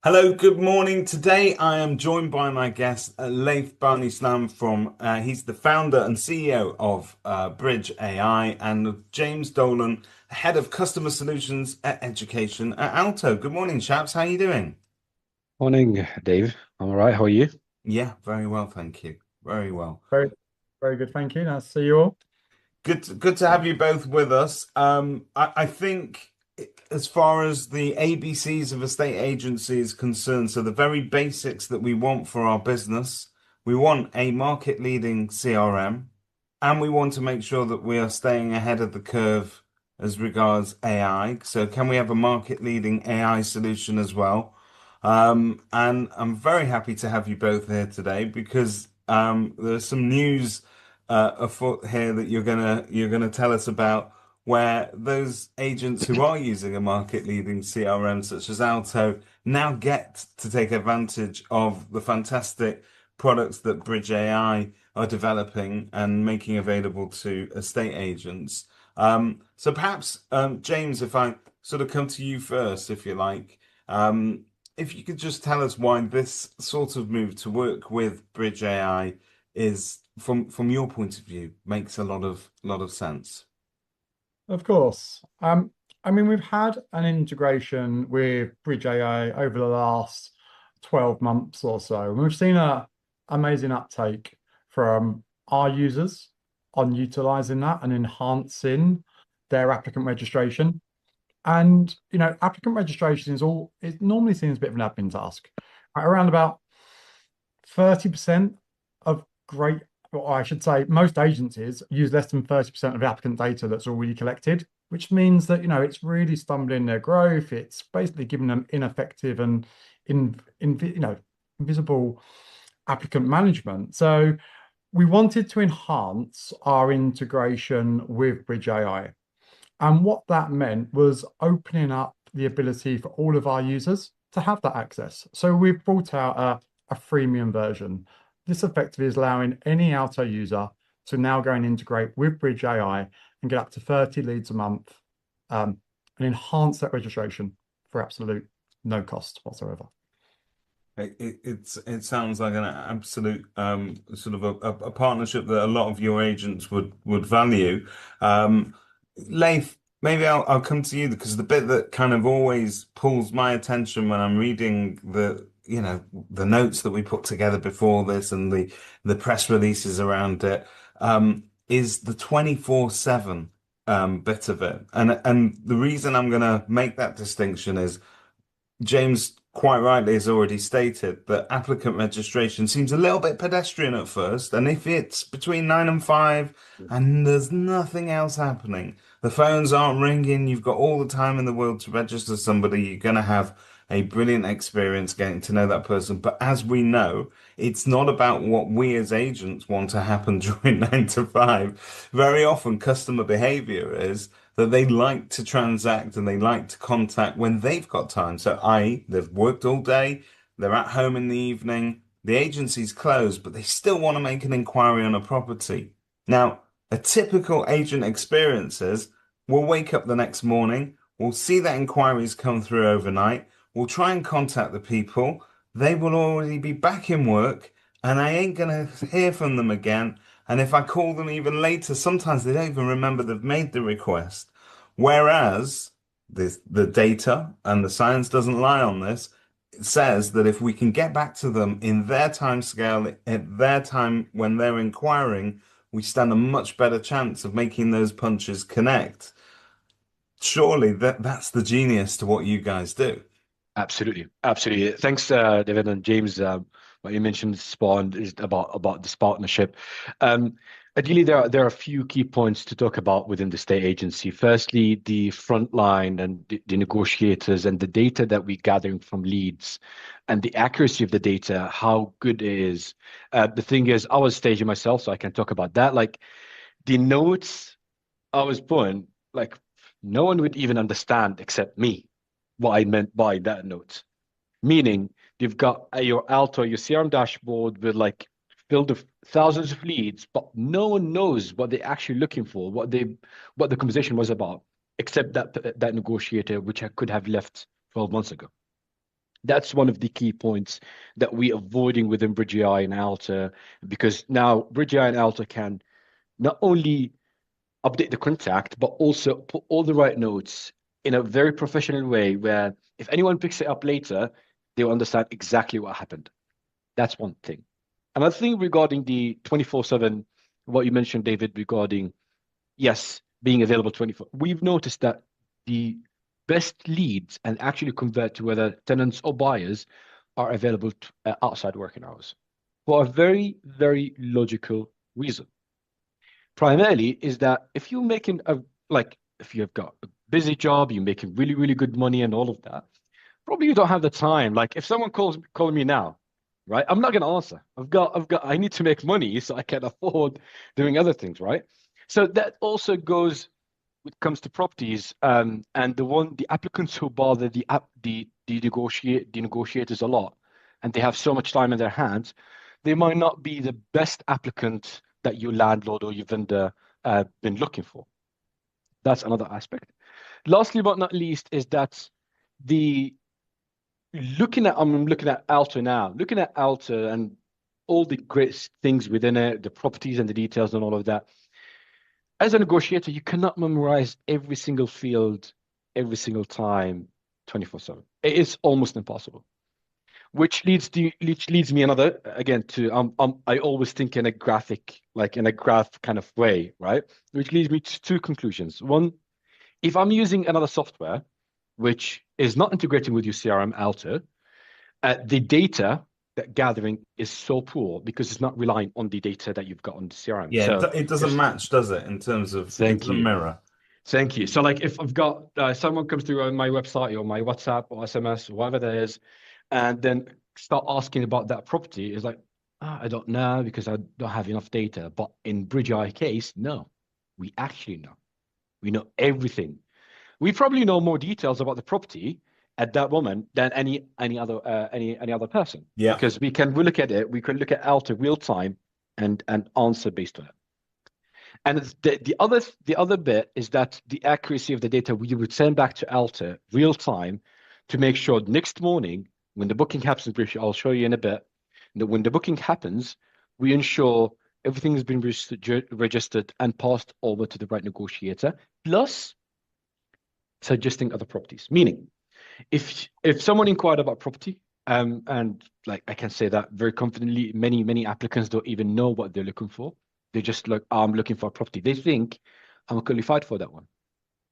Hello, good morning. Today I am joined by my guest, Laith Bani Slamh he's the founder and CEO of Bridge AI, and James Dolan, head of customer solutions at education at Alto. Good morning, chaps. How are you doing? Morning, Dave. I'm all right. How are you? Yeah, very well, thank you. Very well. Very, very good. Thank you. Nice to see you all. Good to have you both with us. I think as far as the ABCs of a state agency is concerned, so the very basics that we want for our business, we want a market leading CRM, and we want to make sure that we are staying ahead of the curve as regards AI. So can we have a market leading AI solution as well? And I'm very happy to have you both here today because there's some news afoot here that you're gonna tell us about where those agents who are using a market leading CRM such as Alto now get to take advantage of the fantastic products that Bridge AI are developing and making available to estate agents. So perhaps, James, if I sort of come to you first, if you like, if you could just tell us why this sort of move to work with Bridge AI is, from your point of view, makes a lot of sense. Of course. I mean, we've had an integration with Bridge AI over the last 12 months or so, and we've seen a amazing uptake from our users on utilizing that and enhancing their applicant registration. And applicant registration is normally seen as a bit of an admin task. Around about 30% of great, or I should say, most agencies use less than 30% of applicant data that's already collected, which means that, it's really stumbling their growth. It's basically giving them ineffective and invisible applicant management. So we wanted to enhance our integration with Bridge AI. And what that meant was opening up the ability for all of our users to have that access. So we've brought out a freemium version. This effectively is allowing any Alto user to now go and integrate with Bridge AI and get up to 30 leads a month, and enhance that registration for absolute no cost whatsoever. It sounds like an absolute sort of a partnership that a lot of your agents would value. Laith, maybe I'll come to you because the bit that kind of always pulls my attention when I'm reading the notes that we put together before this and the press releases around it, is the 24/7 bit of it. And the reason I'm gonna make that distinction is James quite rightly has already stated that applicant registration seems a little bit pedestrian at first, and if it's between 9 and 5 and there's nothing else happening, the phones aren't ringing, you've got all the time in the world to register somebody, you're going to have a brilliant experience getting to know that person. But as we know, it's not about what we as agents want to happen during 9 to 5. Very often, customer behavior is that they like to transact and they like to contact when they've got time. So, i.e., they've worked all day, they're at home in the evening, the agency's closed, but they still want to make an inquiry on a property. Now, a typical agent experience is we'll wake up the next morning, we'll see that inquiries come through overnight, we'll try and contact the people, they will already be back in work, and I ain't gonna hear from them again. And if I call them even later, sometimes they don't even remember they've made the request. Whereas the data and the science doesn't lie on this, it says that if we can get back to them in their time scale, at their time when they're inquiring, we stand a much better chance of making those punches connect. Surely that's the genius to what you guys do. Absolutely, absolutely. Thanks, David and James. What you mentioned, Spawn, is about this partnership. Ideally, there are a few key points to talk about within the state agency. Firstly, the front line and the negotiators and the data that we're gathering from leads and the accuracy of the data, how good it is. The thing is, I was staging myself, so I can talk about that. Like the notes I was putting, like no one would even understand except me what I meant by that note. Meaning you've got your Alto, your CRM dashboard with like filled with thousands of leads, but no one knows what they're actually looking for, what the conversation was about, except that negotiator, which I could have left 12 months ago. That's one of the key points that we're avoiding within 𝗵𝗊𝗊 and Alto, because now 𝗵𝗊𝗊 and Alto can not only update the contact, but also put all the right notes in a very professional way where if anyone picks it up later, they'll understand exactly what happened. That's one thing. Another thing regarding the 24/7, what you mentioned, David, regarding, yes, being available 24. We've noticed that the best leads and actually convert to whether tenants or buyers are available outside working hours for a very, very logical reason. Primarily is that if you're making if you've got a busy job, you're making really, really good money and all of that, probably you don't have the time. Like if someone calling me now, right? I'm not going to answer. I need to make money so I can afford doing other things, right? So that also goes when it comes to properties, and the applicants who bother the negotiators a lot, and they have so much time in their hands, they might not be the best applicant that your landlord or your vendor been looking for. That's another aspect. Lastly, but not least, is that I'm looking at Alto now, looking at Alto and all the great things within it, the properties and the details and all of that. As a negotiator, you cannot memorize every single field, every single time, 24/7. It is almost impossible. Which leads me another, again, to I always think in a graph kind of way, right? Which leads me to two conclusions. One, if I'm using another software which is not integrating with your CRM Alto, the data that gathering is so poor because it's not relying on the data that you've got on the CRM. Yeah, so it doesn't match, does it, in terms of Thank it doesn't you. mirror. Thank you. So like if I've got someone comes through on my website or my WhatsApp or SMS, or whatever that is, and then start asking about that property, is like, I don't know because I don't have enough data. But in 𝗵𝗊𝗊 case, no, we actually know. We know everything. We probably know more details about the property at that moment than any other person. Yeah. Because we look at it, we can look at Alto real time and answer based on it. And the other bit is that the accuracy of the data we would send back to Alto real time to make sure next morning when the booking happens, which I'll show you in a bit, that when the booking happens, we ensure everything has been registered and passed over to the right negotiator, plus suggesting other properties. Meaning, if someone inquired about property, and like I can say that very confidently, many applicants don't even know what they're looking for. They just look, I'm looking for a property. They think I'm qualified for that one.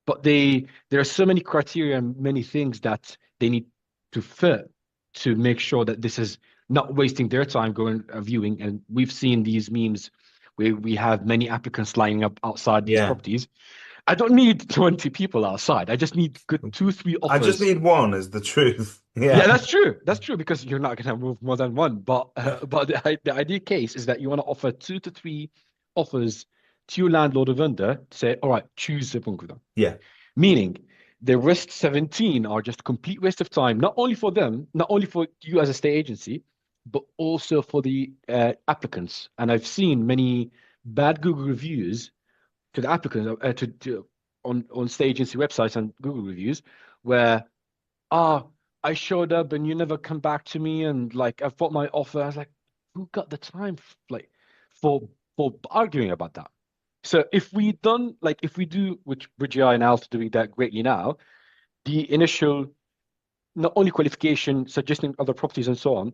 But there are so many criteria and many things that they need to fit to make sure that this is not wasting their time going viewing. And we've seen these memes where we have many applicants lining up outside these properties. I don't need 20 people outside. I just need good 2-3 offers. I just need one, is the truth. Yeah, that's true. That's true because you're not going to move more than one. But the ideal case is that you want to offer 2 to 3 offers to your landlord or vendor to say, all right, choose the one. Yeah. Meaning the rest 17 are just complete waste of time, not only for them, not only for you as a state agency, but also for the applicants. And I've seen many bad Google reviews to the applicants on state agency websites and Google reviews where, I showed up and you never come back to me, and like I've got my offer. I was like, who got the time for arguing about that? So if we do, which 𝗵𝗊𝗊 and Alto doing that greatly now, the initial not only qualification, suggesting other properties and so on,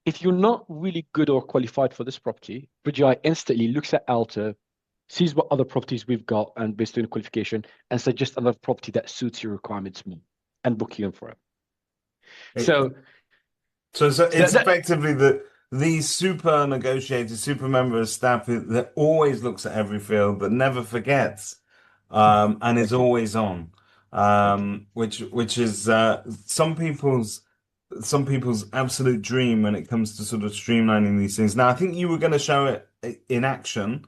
if you're not really good or qualified for this property, 𝗵𝗊𝗊 instantly looks at Alto, sees what other properties we've got and based on qualification, and suggests another property that suits your requirements more and book you in for it. So it's effectively these super negotiators, super member of staff that always looks at every field, that never forgets, and is always on, which is some people's absolute dream when it comes to sort of streamlining these things. Now, I think you were going to show it in action,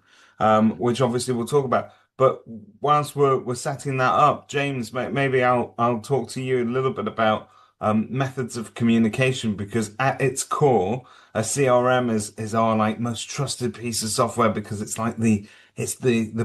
which obviously we'll talk about. But whilst we're setting that up, James, maybe I'll talk to you a little bit about methods of communication, because at its core, a CRM is our like most trusted piece of software, because it's like the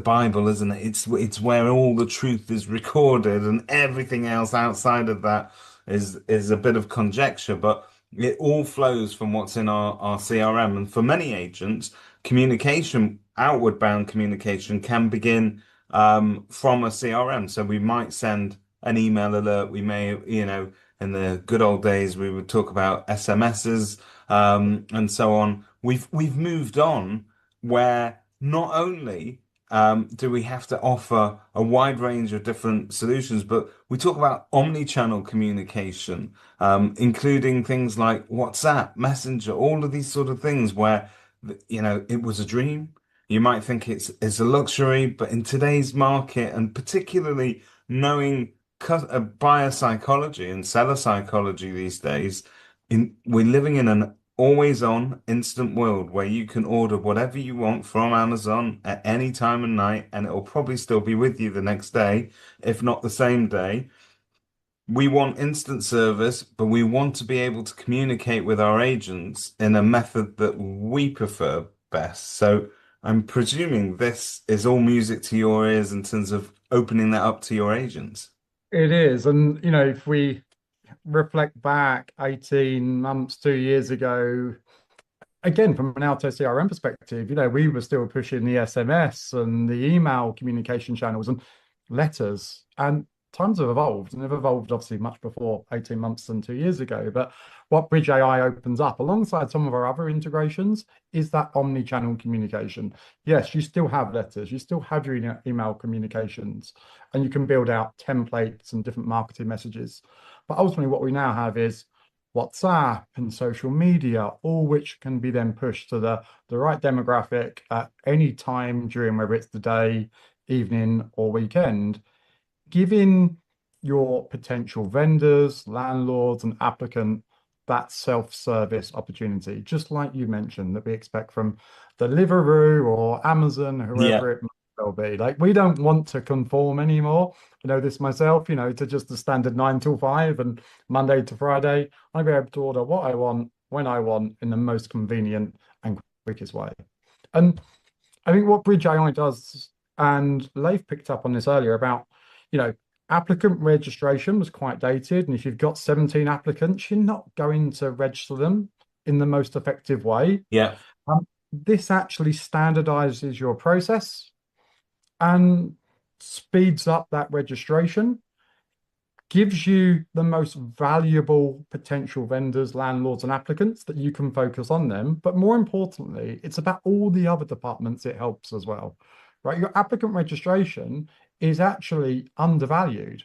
Bible, isn't it? It's where all the truth is recorded, and everything else outside of that is a bit of conjecture, but it all flows from what's in our CRM. And for many agents, communication, outward bound communication can begin from a CRM. So we might send an email alert. We may, in the good old days, we would talk about SMSs and so on. We've moved on where not only do we have to offer a wide range of different solutions, but we talk about omni-channel communication, including things like WhatsApp, Messenger, all of these sort of things where, it was a dream. You might think it's a luxury, but in today's market, and particularly knowing buyer psychology and seller psychology these days, we're living in an always on instant world where you can order whatever you want from Amazon at any time of night and it'll probably still be with you the next day, if not the same day. We want instant service, but we want to be able to communicate with our agents in a method that we prefer best. So I'm presuming this is all music to your ears in terms of opening that up to your agents. It is. And, if we reflect back 18 months, 2 years ago, again, from an Alto CRM perspective, we were still pushing the SMS and the email communication channels and letters. And times have evolved, and they've evolved obviously much before 18 months and 2 years ago. But what Bridge AI opens up alongside some of our other integrations is that omni-channel communication. Yes, you still have letters, you still have your email communications, and you can build out templates and different marketing messages. But ultimately, what we now have is WhatsApp and social media, all which can be then pushed to the right demographic at any time during, whether it's the day, evening, or weekend, giving your potential vendors, landlords, and applicant that self-service opportunity, just like you mentioned, that we expect from Deliveroo or Amazon, whoever it might well be. Like, we don't want to conform anymore. I know this myself, to just the standard 9 till 5 and Monday to Friday. I'll be able to order what I want, when I want, in the most convenient and quickest way. And I think what Bridge AI does, and Laith picked up on this earlier about, applicant registration was quite dated. And if you've got 17 applicants, you're not going to register them in the most effective way. Yeah. This actually standardizes your process and speeds up that registration, gives you the most valuable potential vendors, landlords, and applicants that you can focus on them. But more importantly, it's about all the other departments it helps as well, right? Your applicant registration is actually undervalued,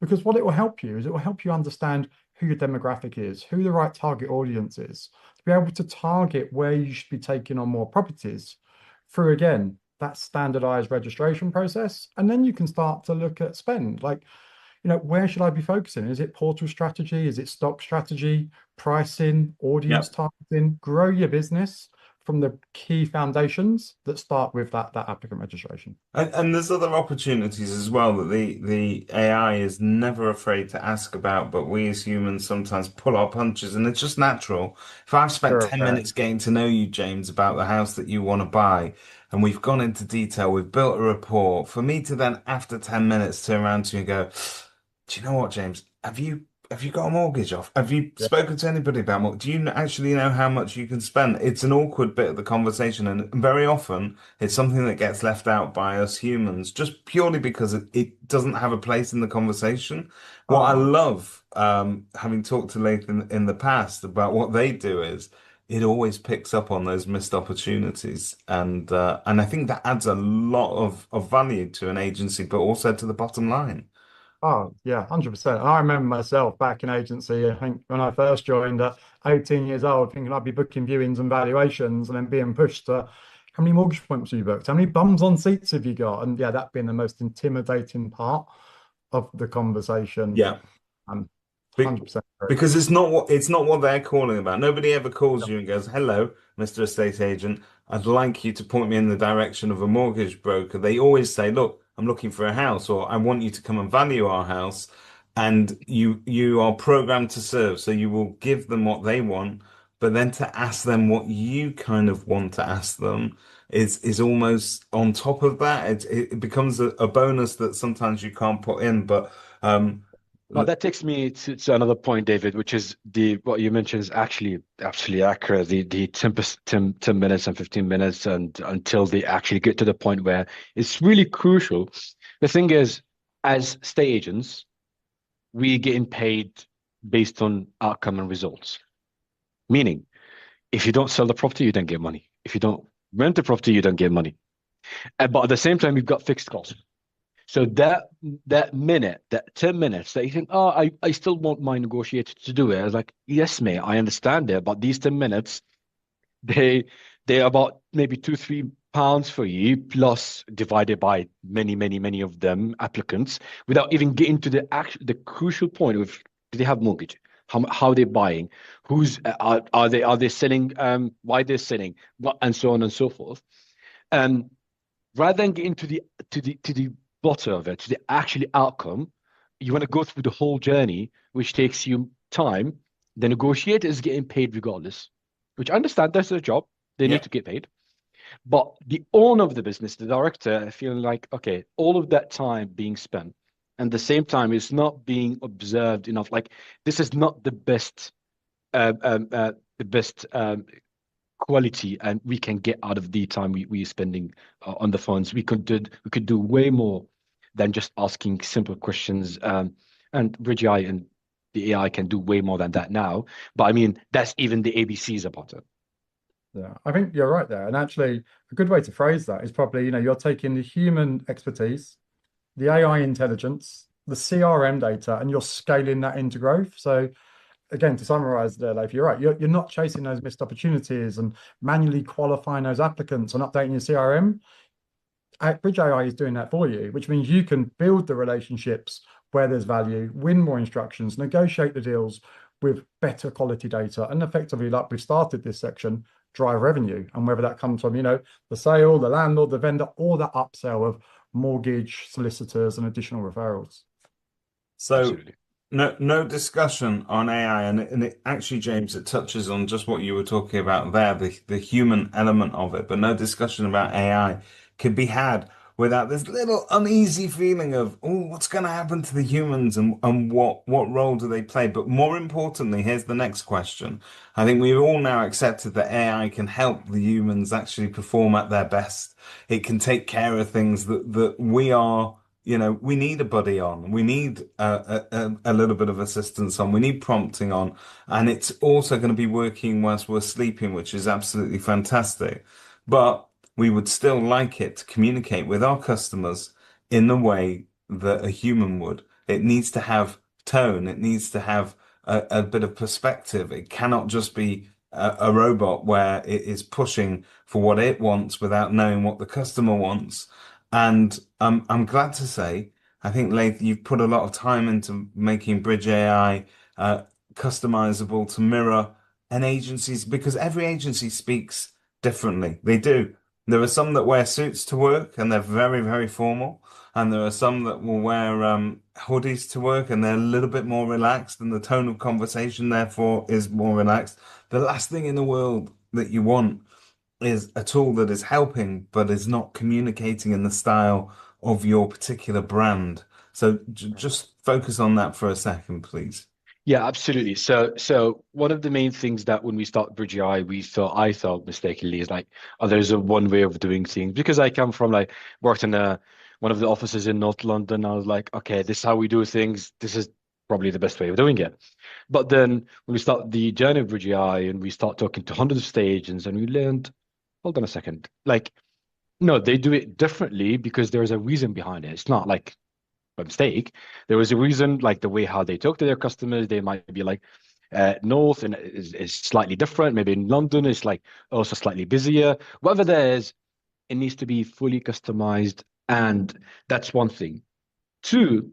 because what it will help you is it will help you understand who your demographic is, who the right target audience is, to be able to target where you should be taking on more properties through, again, that standardized registration process. And then you can start to look at spend, like, where should I be focusing? Is it portal strategy? Is it stock strategy, pricing, audience targeting? Grow your business from the key foundations that start with that applicant registration. And there's other opportunities as well that the AI is never afraid to ask about, but we as humans sometimes pull our punches, and it's just natural. If I've spent 10 minutes getting to know you, James, about the house that you want to buy, and we've gone into detail, we've built a report, for me to then, after 10 minutes, turn around to you and go, do you know what, James? Have you got a mortgage off? Have you spoken to anybody about mortgage? Do you actually know how much you can spend? It's an awkward bit of the conversation, and very often it's something that gets left out by us humans, just purely because it doesn't have a place in the conversation. What I love, having talked to Laith in the past about what they do, is it always picks up on those missed opportunities, and I think that adds a lot of value to an agency, but also to the bottom line. Oh, yeah, 100%. And I remember myself back in agency, I think when I first joined at 18 years old, thinking I'd be booking viewings and valuations, and then being pushed to, how many mortgage appointments have you booked? How many bums on seats have you got? And yeah, that being the most intimidating part of the conversation. Yeah. 100%. Because it's not what they're calling about. Nobody ever calls you and goes, "Hello, Mr. Estate Agent. I'd like you to point me in the direction of a mortgage broker." They always say, "Look, I'm looking for a house," or "I want you to come and value our house." And you are programmed to serve. So you will give them what they want, but then to ask them what you kind of want to ask them is almost on top of that. It becomes a bonus that sometimes you can't put in. But Well, that takes me to another point, David, which is what you mentioned is actually absolutely accurate. The 10 minutes and 15 minutes and until they actually get to the point where it's really crucial. The thing is, as estate agents, we getting paid based on outcome and results. Meaning, if you don't sell the property, you don't get money. If you don't rent the property, you don't get money. But at the same time, you've got fixed costs. So that minute, that 10 minutes that you think, oh, I still want my negotiator to do it. I was like, yes, mate, I understand it, but these 10 minutes, they're about maybe £2-3 for you, plus divided by many of them applicants, without even getting to the crucial point of, do they have mortgage? How they're buying? Who's are they selling? Why they're selling? What, and so on and so forth. Rather than getting to the bottom of it, to the actual outcome, you want to go through the whole journey, which takes you time. The negotiator is getting paid regardless, which I understand that's their job. They need to get paid. But the owner of the business, the director, feeling like, okay, all of that time being spent, and at the same time, it's not being observed enough. Like, this is not the best quality and we can get out of the time we are spending on the phones. We could do way more than just asking simple questions. And 𝗵𝗺 and the AI can do way more than that now. But I mean, that's even the ABCs about it. Yeah, I think you're right there. And actually, a good way to phrase that is probably, you're taking the human expertise, the AI intelligence, the CRM data, and you're scaling that into growth. So again, to summarize there, Laith, you're right. You're not chasing those missed opportunities and manually qualifying those applicants and updating your CRM. 𝗵𝗺 is doing that for you, which means you can build the relationships where there's value, win more instructions, negotiate the deals with better quality data, and effectively, like we've started this section, drive revenue. And whether that comes from, the sale, the landlord, the vendor, or the upsell of mortgage, solicitors, and additional referrals. So Absolutely. no discussion on AI, and it actually, James, it touches on just what you were talking about there, the human element of it, but no discussion about AI could be had without this little uneasy feeling of, oh, what's going to happen to the humans and what role do they play? But more importantly, here's the next question. I think we've all now accepted that AI can help the humans actually perform at their best. It can take care of things that we are, we need a buddy on. We need a little bit of assistance on. We need prompting on. And it's also going to be working whilst we're sleeping, which is absolutely fantastic. But we would still like it to communicate with our customers in the way that a human would. It needs to have tone. It needs to have a bit of perspective. It cannot just be a robot where it is pushing for what it wants without knowing what the customer wants. And I'm glad to say, I think, Laith, you've put a lot of time into making 𝗵𝗺 AI customizable to mirror an agency's, because every agency speaks differently. They do. There are some that wear suits to work and they're very, very formal. And there are some that will wear hoodies to work and they're a little bit more relaxed, and the tone of conversation, therefore, is more relaxed. The last thing in the world that you want is a tool that is helping but is not communicating in the style of your particular brand. So just focus on that for a second, please. Yeah, absolutely. So one of the main things that when we start 𝗵𝗺, I thought mistakenly is like, oh, there's a one way of doing things, because I come from worked in one of the offices in North London. I was like, okay, this is how we do things. This is probably the best way of doing it. But then when we start the journey of 𝗵𝗺 and we start talking to hundreds of estate agents, and we learned, hold on a second, no, they do it differently because there's a reason behind it. It's not like by mistake. There was a reason, like the way how they talk to their customers. They might be north and is slightly different. Maybe in London it's also slightly busier. Whatever there is, it needs to be fully customized, and that's one thing. Two,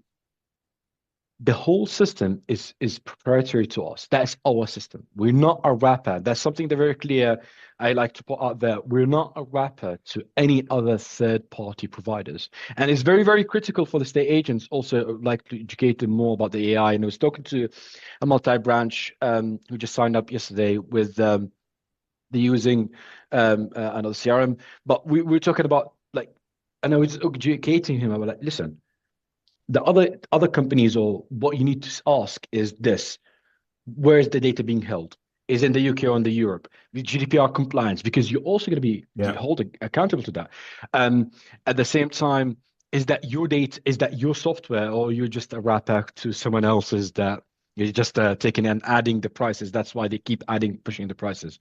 the whole system is proprietary to us. That's our system. We're not a wrapper. That's something that's very clear. I like to put out there. We're not a wrapper to any other third-party providers. And it's very, very critical for the estate agents also to educate them more about the AI. And I was talking to a multi-branch who just signed up yesterday with the using another CRM. But we were talking about and I was educating him about listen, the other companies, or what you need to ask is this: where is the data being held? Is it in the UK or in the Europe? With GDPR compliance, because you're also going to be held accountable to that. At the same time, is that your data? Is that your software, or you're just a wrapper to someone else's that you're just taking and adding the prices? That's why they keep pushing the prices.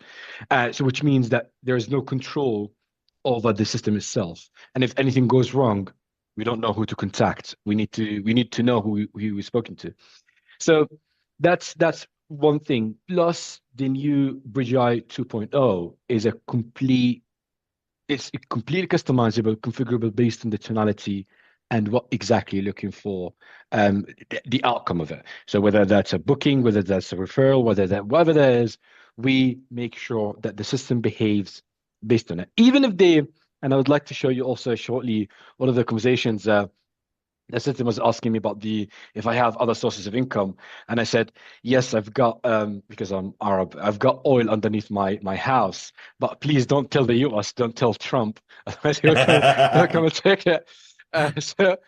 So which means that there is no control over the system itself. And if anything goes wrong, we don't know who to contact. We need to know who we've spoken to. So that's one thing. Plus, the new 𝗵𝗲 2.0 is it's completely customizable, configurable based on the tonality and what exactly you're looking for, the outcome of it. So whether that's a booking, whether that's a referral, whatever that is, we make sure that the system behaves based on it. Even if and I would like to show you also shortly one of the conversations. The system was asking me about if I have other sources of income, and I said yes, I've got because I'm Arab, I've got oil underneath my house, but please don't tell the US, don't tell Trump, otherwise he'll come and take it. So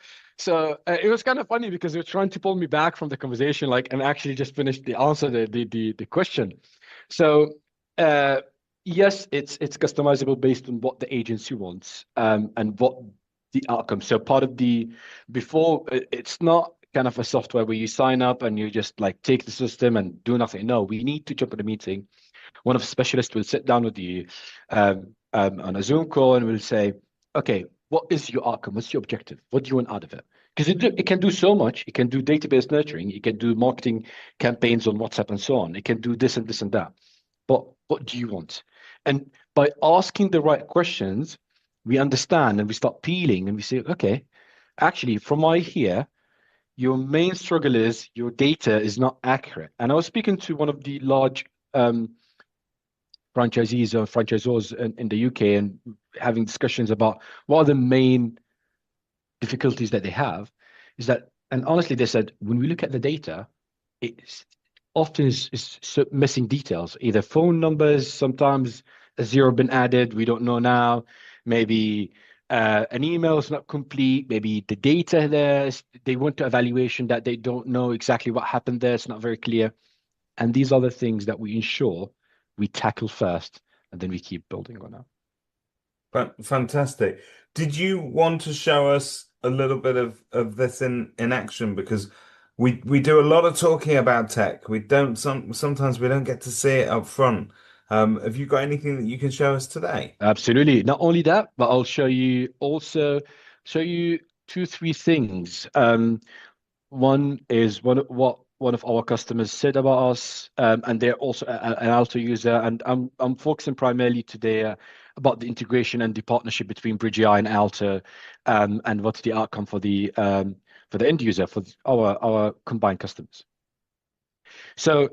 it was kind of funny because they were trying to pull me back from the conversation, and actually just finish the answer, the question. So yes, it's customizable based on what the agency wants, and what the outcome. So part of before, it's not kind of a software where you sign up and you just take the system and do nothing. No, we need to jump in a meeting. One of the specialists will sit down with you on a Zoom call and will say, okay, what is your outcome? What's your objective? What do you want out of it? Because it can do so much. It can do database nurturing. It can do marketing campaigns on WhatsApp and so on. It can do this and this and that. But what do you want? And by asking the right questions, we understand and we start peeling and we say, okay, actually, from what I hear, your main struggle is your data is not accurate. And I was speaking to one of the large franchisees or franchisors in the UK and having discussions about what are the main difficulties that they have. And honestly, they said, when we look at the data, it's often is missing details, either phone numbers, sometimes a zero been added, we don't know now. Maybe an email is not complete. Maybe the data there, they want to evaluation that they don't know exactly what happened there. It's not very clear. And these are the things that we ensure we tackle first, and then we keep building on that. But fantastic. Did you want to show us a little bit of this in action? Because we do a lot of talking about tech. Sometimes we don't get to see it up front. Have you got anything that you can show us today? Absolutely. Not only that, but I'll show you 2-3 things. One is what one of our customers said about us, and they're also an Alto user. And I'm focusing primarily today about the integration and the partnership between 𝗵𝗲 and Alto, and what's the outcome for the end user, for our combined customers. So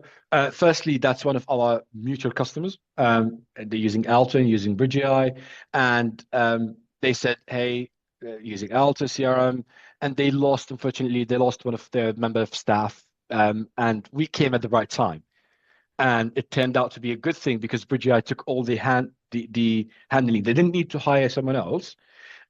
firstly, that's one of our mutual customers. They're using Alto and using 𝗵𝗲, and they said, hey, using Alto CRM, and unfortunately, they lost one of their member of staff, and we came at the right time. And it turned out to be a good thing because 𝗵𝗲 took all the handling. They didn't need to hire someone else,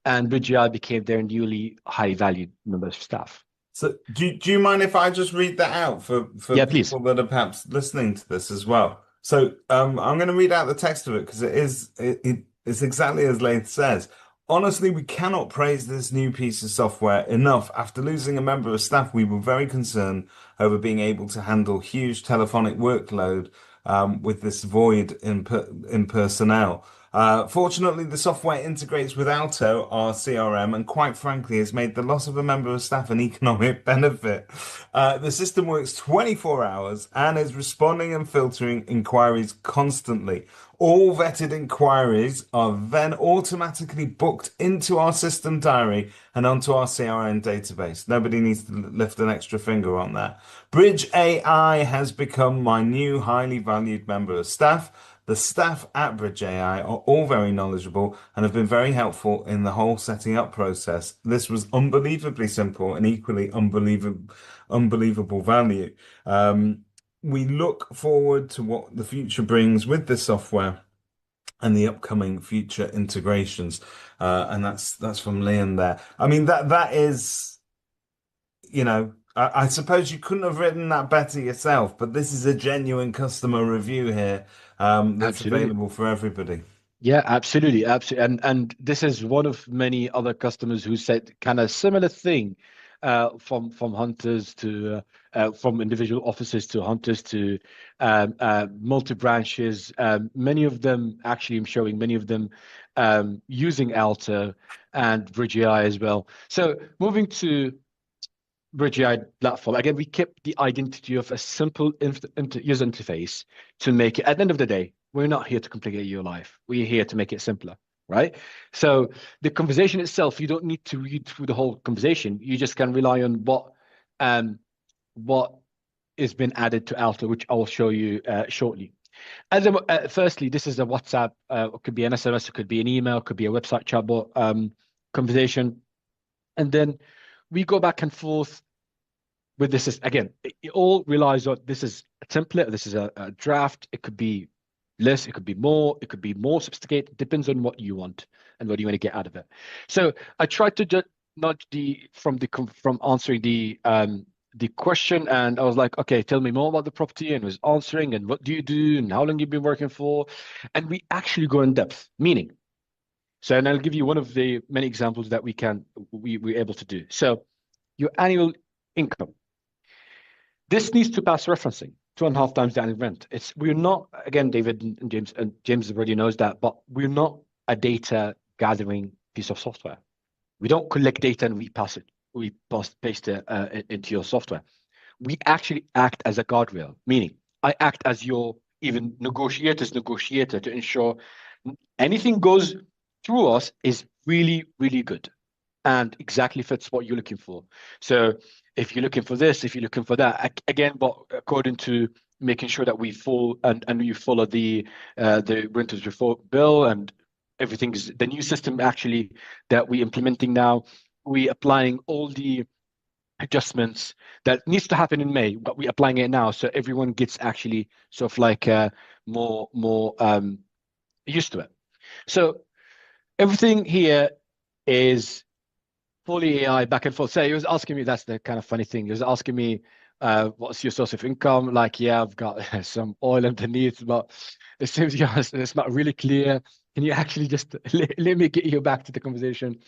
and 𝗵𝗲 became their newly high valued member of staff. So do you mind if I just read that out for Yeah, people please. that are perhaps listening to this as well? So I'm going to read out the text of it because it's exactly as Laith says. Honestly, we cannot praise this new piece of software enough. After losing a member of staff, we were very concerned over being able to handle huge telephonic workload with this void in personnel. Fortunately, the software integrates with Alto, our CRM, and quite frankly has made the loss of a member of staff an economic benefit. The system works 24 hours and is responding and filtering inquiries constantly. All vetted inquiries are then automatically booked into our system diary and onto our CRM database. Nobody needs to lift an extra finger on that. 𝗵𝗲 has become my new highly valued member of staff. The staff at 𝗵𝗲 are all very knowledgeable and have been very helpful in the whole setting up process. This was unbelievably simple and equally unbelievable value. We look forward to what the future brings with this software and the upcoming future integrations. And that's from Leon there. I mean, that is you know, I suppose you couldn't have written that better yourself, but this is a genuine customer review here, that's Absolutely. available for everybody. Yeah, absolutely, absolutely, and this is one of many other customers who said kind of similar thing, from hunters to from individual offices to hunters to multi branches. Many of them actually, I'm showing many of them using Alto and Bridge AI as well. So moving to Bridge AI platform again, we kept the identity of a simple user interface to make it. At the end of the day, we're not here to complicate your life. We're here to make it simpler, right? So the conversation itself, you don't need to read through the whole conversation. You just can rely on what has been added to Alto, which I will show you shortly. As firstly, this is a WhatsApp. It could be an SMS, it could be an email, it could be a website chatbot conversation, and then we go back and forth with this. Again, it all relies on this is a template, this is a draft. It could be less, it could be more sophisticated. Depends on what you want and what you want to get out of it. So I tried to nudge from answering the question, and I was like, okay, tell me more about the property, and was answering, and what do you do, and how long you've been working for, and we actually go in depth, meaning. So, and I'll give you one of the many examples that we're able to do. So, your annual income. This needs to pass referencing 2.5 times the annual rent. We're not, again, David and James already knows that, but we're not a data gathering piece of software. We don't collect data and we paste it into your software. We actually act as a guardrail, meaning I act as your even negotiator to ensure anything goes through us is really, really good and exactly fits what you're looking for. So if you're looking for this, if you're looking for that, again, but according to making sure that we you follow the renters reform bill and everything is the new system actually that we're implementing now. We applying all the adjustments that needs to happen in May, but we're applying it now, so everyone gets actually sort of like more used to it. So everything here is fully AI back and forth. So he was asking me, that's the kind of funny thing. He was asking me, what's your source of income? Like, yeah, I've got some oil underneath, but it seems it's not really clear. Can you actually just let me get you back to the conversation?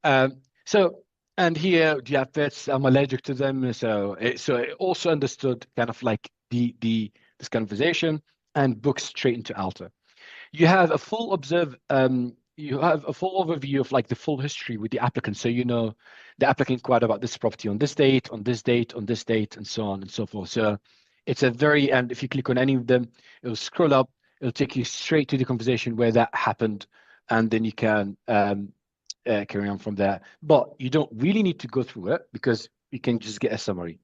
And here, do you have pets? I'm allergic to them. So it also understood kind of like this conversation and books straight into Alto. You have a full overview of like the full history with the applicant. So you know the applicant inquired about this property on this date, on this date, on this date, and so on and so forth. So it's and if you click on any of them, it'll scroll up, it'll take you straight to the conversation where that happened, and then you can carry on from there. But you don't really need to go through it because you can just get a summary.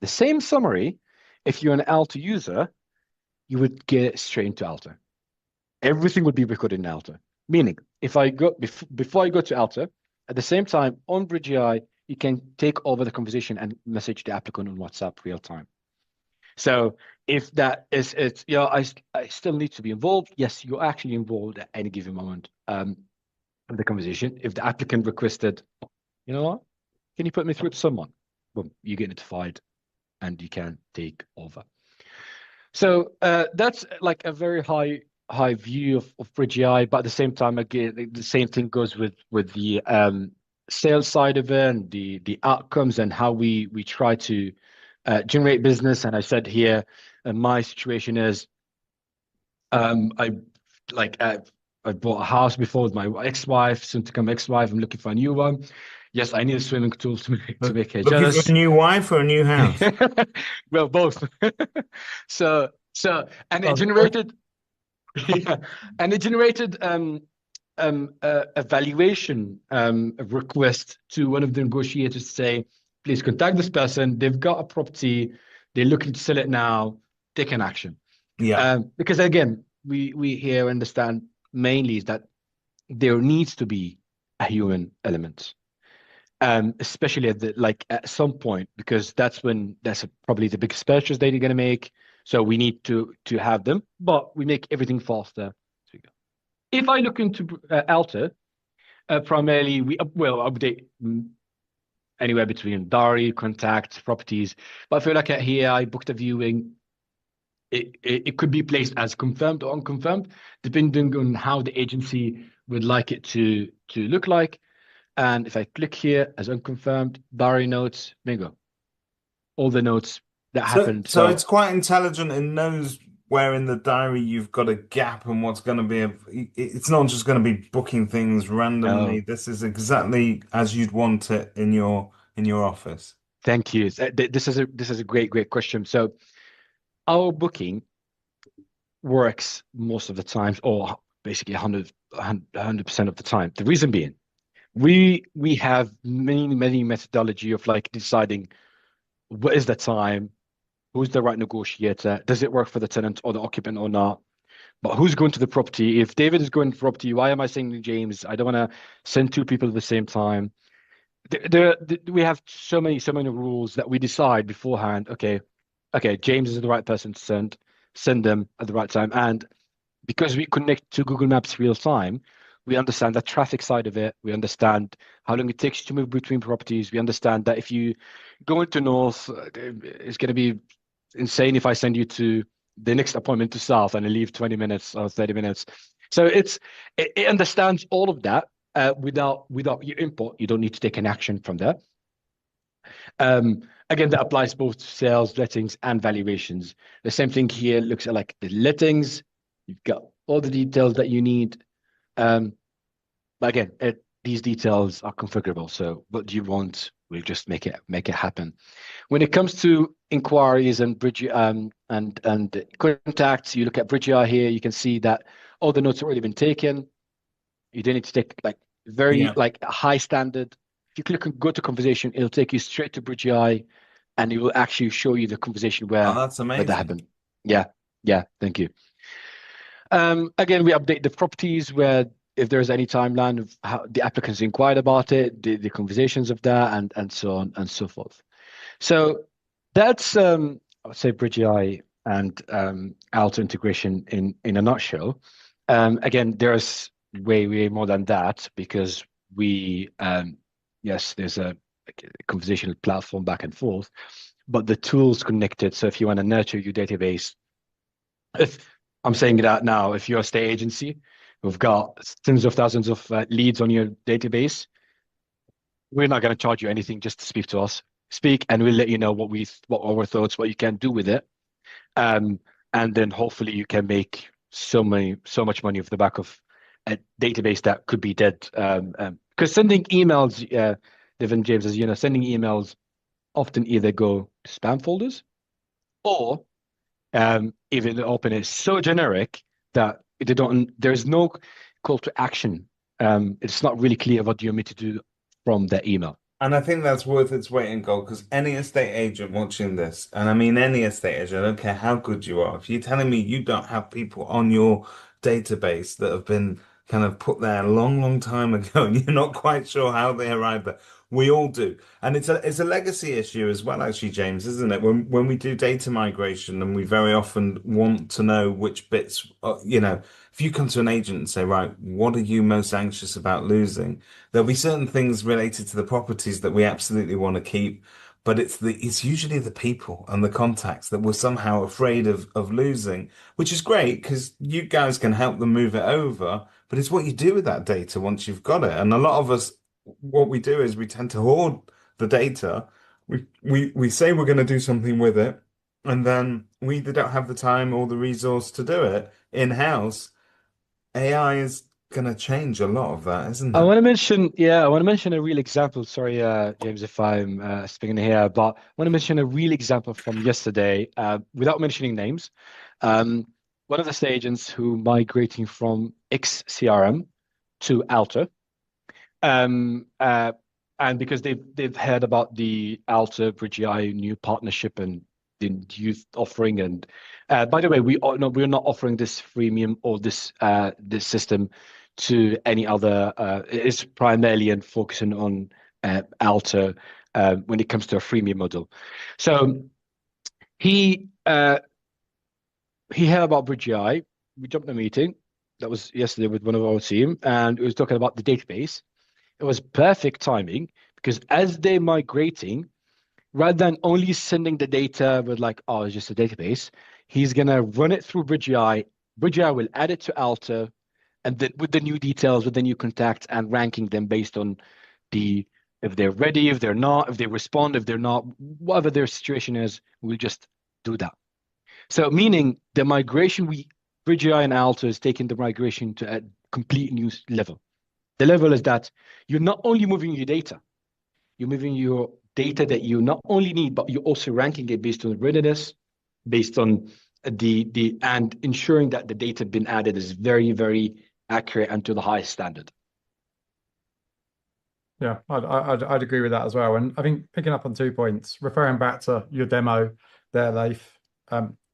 The same summary, if you're an Alto user, you would get it straight into Alto. Everything would be recorded in Alto. Meaning, if I go before I go to Alto, at the same time on Bridge AI, you can take over the conversation and message the applicant on WhatsApp real time. So if that is I still need to be involved. Yes, you're actually involved at any given moment of the conversation. If the applicant requested, you know what, can you put me through to someone? Well, you get notified and you can take over. So that's like a very high view of Bridge AI, but at the same time, again, the same thing goes with the sales side of it and the outcomes and how we try to generate business. And I said here, my situation is, I bought a house before with my ex-wife, soon to come ex-wife. I'm looking for a new one. Yes, I need a swimming pool to make her jealous. Looking for a new wife or a new house? Well, both. So and it generated. Yeah, and it generated a valuation request to one of the negotiators to say, please contact this person. They've got a property. They're looking to sell it now. Take an action. Yeah. Because again, we here understand mainly is that there needs to be a human element, especially at some point, because that's probably the biggest purchase that you're going to make. So we need to have them, but we make everything faster. If I look into Alto, primarily we update anywhere between diary, contact, properties. But if you look at here, I booked a viewing. It could be placed as confirmed or unconfirmed, depending on how the agency would like it to look like. And if I click here as unconfirmed, diary notes, bingo, all the notes that happened. So it's quite intelligent and knows where in the diary you've got a gap and what's going to be it's not just going to be booking things randomly. This is exactly as you'd want it in your office. Thank you. This is a great question. So our booking works most of the times, or basically 100% of the time. The reason being, we have many methodology of like deciding what is the time, who's the right negotiator, does it work for the tenant or the occupant or not, but who's going to the property. If David is going to the property, why am I sending James? I don't want to send two people at the same time. We have so many rules that we decide beforehand. Okay, James is the right person to send them at the right time. And because we connect to Google Maps real time, we understand the traffic side of it. We understand how long it takes to move between properties. We understand that if you go into north, it's going to be insane if I send you to the next appointment to south and I leave 20 minutes or 30 minutes. So it understands all of that without your input. You don't need to take an action from there. Again, that applies both to sales, lettings, and valuations. The same thing here looks at like the lettings. You've got all the details that you need. But again, these details are configurable. So what do you want? We'll just make it happen. When it comes to inquiries and bridge and contacts, you look at Bridge.ai here. You can see that all the notes have already been taken. You don't need to take like like a high standard. If you click on go to conversation, it'll take you straight to Bridge.ai, and it will actually show you the conversation where that's amazing. Where that happened. Yeah. Thank you. Again, we update the properties where if there's any timeline of how the applicants inquired about it, the conversations of that, and so on and so forth. So that's I would say Bridge.ai and Alto integration in a nutshell. Again, there's way more than that, because we yes, there's a conversational platform back and forth, but the tools connected. So if you want to nurture your database, if I'm saying that now, if you're a state agency, we've got tens of thousands of leads on your database, we're not going to charge you anything just to speak to us. Speak, and we'll let you know what our thoughts, what you can do with it, and then hopefully you can make so much money off the back of a database that could be dead. Because sending emails, Devin, James, as you know, sending emails often either go to spam folders, or even the open is so generic that there's no call to action. It's not really clear what you want me to do from the email. And I think that's worth its weight in gold, because any estate agent watching this, and I mean any estate agent, I don't care how good you are, if you're telling me you don't have people on your database that have been kind of put there a long time ago and you're not quite sure how they arrived there, we all do. And it's a legacy issue as well, actually, James, isn't it? When we do data migration, and we very often want to know which bits, if you come to an agent and say, right, what are you most anxious about losing? There'll be certain things related to the properties that we absolutely want to keep, but it's usually the people and the contacts that we're somehow afraid of losing, which is great because you guys can help them move it over, but it's what you do with that data once you've got it. And a lot of us, what we do is we tend to hoard the data. We say we're going to do something with it, and then we either don't have the time or the resource to do it in-house. AI is going to change a lot of that, isn't it? I want to mention a real example. Sorry, James, if I'm speaking here, but I want to mention a real example from yesterday, without mentioning names. One of the estate agents who migrating from CRM to Alto, and because they've heard about the Alto Bridge.ai new partnership and the youth offering, and by the way, we're not offering this freemium or this system to any other. It's primarily and focusing on Alto when it comes to a freemium model. So he heard about Bridge.ai. We jumped in a meeting that was yesterday with one of our team, and we was talking about the database. It was perfect timing because as they're migrating, rather than only sending the data with like, oh, it's just a database, he's gonna run it through Bridge.ai. Bridge.ai will add it to Alto, and then with the new details, with the new contacts, and ranking them based on if they're ready, if they're not, if they respond, if they're not, whatever their situation is, we'll just do that. So meaning the migration, Bridge.ai and Alto is taking the migration to a complete new level. The level is that you're not only moving your data, you're moving your data that you not only need, but you're also ranking it based on readiness, based on and ensuring that the data been added is very, very accurate and to the highest standard. Yeah, I'd agree with that as well. And I think picking up on 2 points, referring back to your demo there, Laith,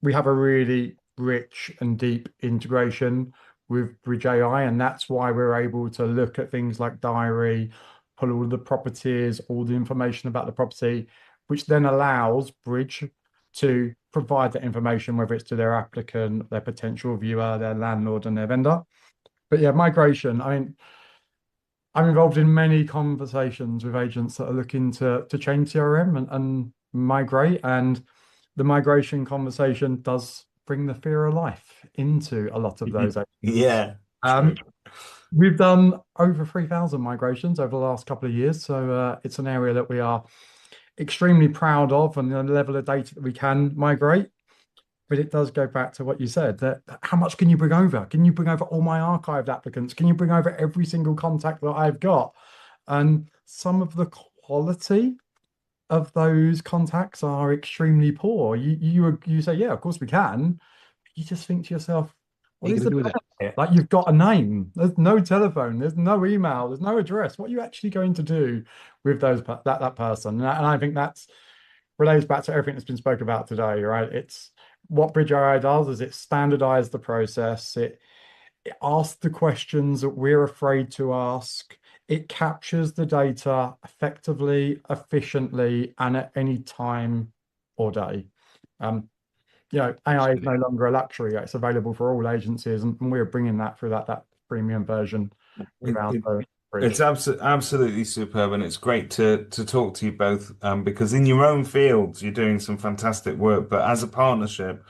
we have a really rich and deep integration with Bridge.ai, and that's why we're able to look at things like diary, pull all the properties, all the information about the property, which then allows Bridge to provide that information, whether it's to their applicant, their potential viewer, their landlord, and their vendor. But yeah, migration, I mean, I'm involved in many conversations with agents that are looking to change CRM and migrate, and the migration conversation does bring the fear of life into a lot of those agents. Yeah. We've done over 3,000 migrations over the last couple of years, so it's an area that we are extremely proud of, and the level of data that we can migrate. But it does go back to what you said, that how much can you bring over? Can you bring over all my archived applicants? Can you bring over every single contact that I've got? And some of the quality of those contacts are extremely poor. You say, yeah, of course we can. You just think to yourself, what is the benefit? Like, you've got a name, there's no telephone, there's no email, there's no address. What are you actually going to do with that person? And I think that's relates back to everything that's been spoken about today, right? It's what Bridge.ai does is it standardized the process. It asks the questions that we're afraid to ask. It captures the data effectively, efficiently, and at any time or day. AI is no longer a luxury. It's available for all agencies, and we're bringing that through that premium version. It's absolutely superb, and it's great to talk to you both, because in your own fields you're doing some fantastic work, but as a partnership,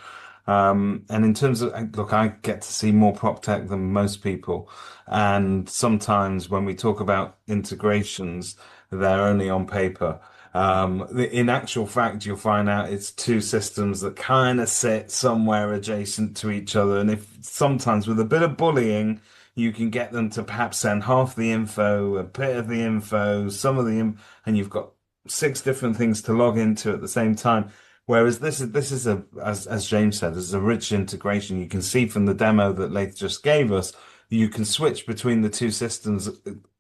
and in terms of, look, I get to see more prop tech than most people, and sometimes when we talk about integrations, they're only on paper. In actual fact, you'll find out it's two systems that kind of sit somewhere adjacent to each other, and if sometimes with a bit of bullying, you can get them to perhaps send half the info, a bit of the info, some of the and you've got 6 different things to log into at the same time. Whereas this is as James said, this is a rich integration. You can see from the demo that Laith just gave us, you can switch between the two systems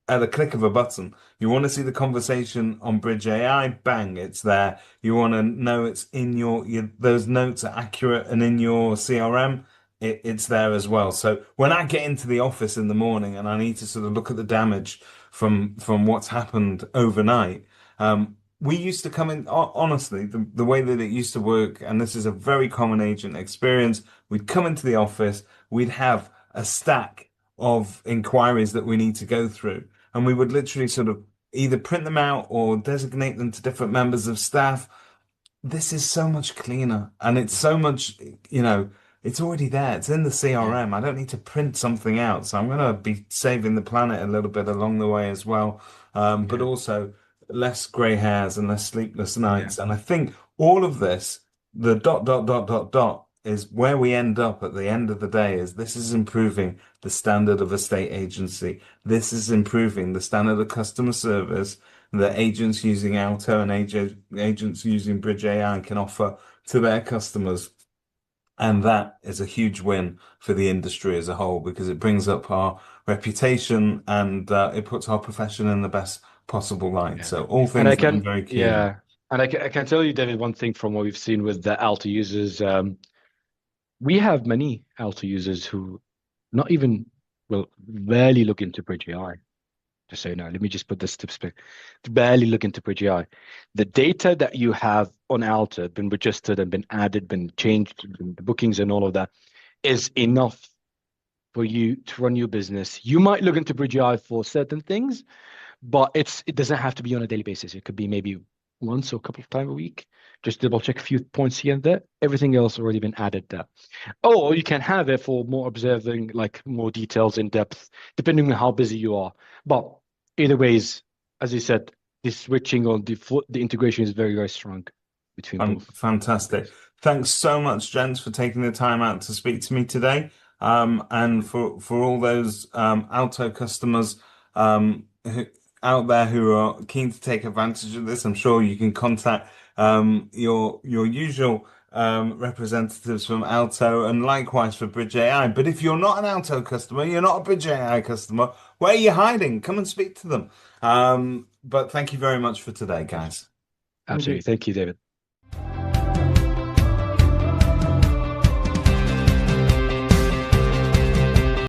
at a click of a button. You want to see the conversation on Bridge.ai, bang, it's there. You want to know it's in those notes are accurate and in your CRM, it's there as well. So when I get into the office in the morning and I need to sort of look at the damage from what's happened overnight, we used to come in, honestly, the way that it used to work, and this is a very common agent experience, we'd come into the office, we'd have a stack of inquiries that we need to go through, and we would literally sort of either print them out or designate them to different members of staff. This is so much cleaner, and it's so much, it's already there. It's in the CRM. I don't need to print something out. So I'm going to be saving the planet a little bit along the way as well. But also less grey hairs and less sleepless nights. And I think all of this, the ... is where we end up at the end of the day, is this is improving the standard of a state agency. This is improving the standard of customer service that agents using Alto and agents using Bridge.ai can offer to their customers. And that is a huge win for the industry as a whole, because it brings up our reputation and it puts our profession in the best possible light. So all things that I'm very keen on. Yeah, and I can tell you, David, one thing from what we've seen with the Alto users, we have many Alto users who barely look into Bridge.ai. Just so you know, let me just put this to perspective. Barely look into Bridge.ai. The data that you have on Alto, been registered and been added, been changed, the bookings and all of that, is enough for you to run your business. You might look into Bridge.ai for certain things, but it doesn't have to be on a daily basis. It could be maybe once or a couple of times a week. Just double check a few points here and there. Everything else already been added there. Or you can have it for more observing, like more details in depth, depending on how busy you are. But either ways, as you said, the switching on the integration is very, very strong between both. Fantastic. Thanks so much, gents, for taking the time out to speak to me today. And for all those Alto customers out there who are keen to take advantage of this, I'm sure you can contact your usual representatives from Alto, and likewise for Bridge AI. But if you're not an Alto customer, you're not a Bridge AI customer, where are you hiding? Come and speak to them. But thank you very much for today, guys. Absolutely. Thank you, David.